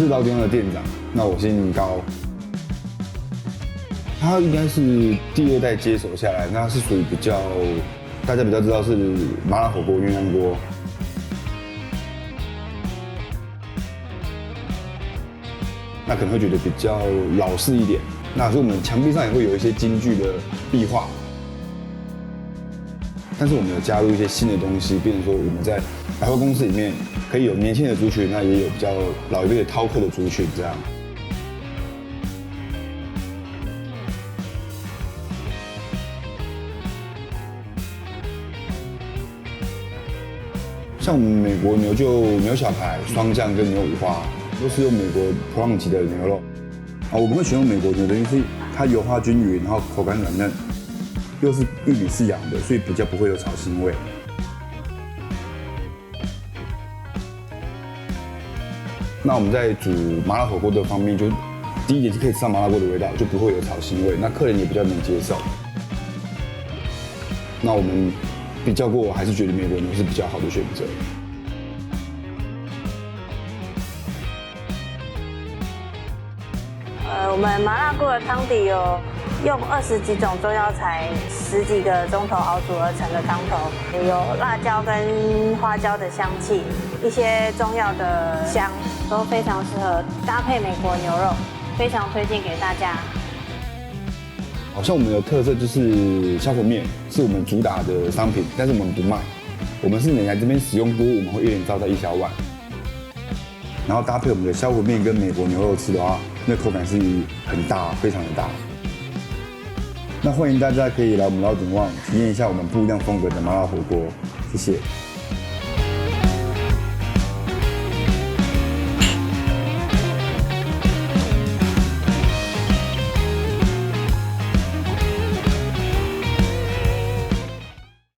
老点的店长，那我姓高。他应该是第2代接手下来，那是属于比较大家比较知道是麻辣火锅、鸳鸯锅。那可能会觉得比较老式一点。那所以我们墙壁上也会有一些京剧的壁画，但是我们有加入一些新的东西，比如说我们在百货公司里面可以有年轻的族群，那也有比较老一辈的饕客的族群这样。像我们美国牛小排、双酱跟牛五花，都是用美国普朗级的牛肉。我们会选用美国牛的，因为它油花均匀，然后口感软嫩，又是玉米饲养的，所以比较不会有草腥味。那我们在煮麻辣火锅的方面，就第一点是可以吃到麻辣锅的味道，就不会有草腥味，那客人也比较能接受。那我们比较过，我还是觉得美国牛是比较好的选择。我们麻辣锅的汤底有用20几种中药材10几个钟头熬煮而成的汤头，有辣椒跟花椒的香气，一些中药的香，都非常适合搭配美国牛肉，非常推荐给大家。好像我们的特色就是消火面是我们主打的商品，但是我们不卖，我们是你来这边使用锅，我们会1人招待1小碗，然后搭配我们的消火面跟美国牛肉吃的话，那口感是很大，非常的大。那欢迎大家可以来我们老鼎旺体验一下我们不一样风格的麻辣火锅，谢谢。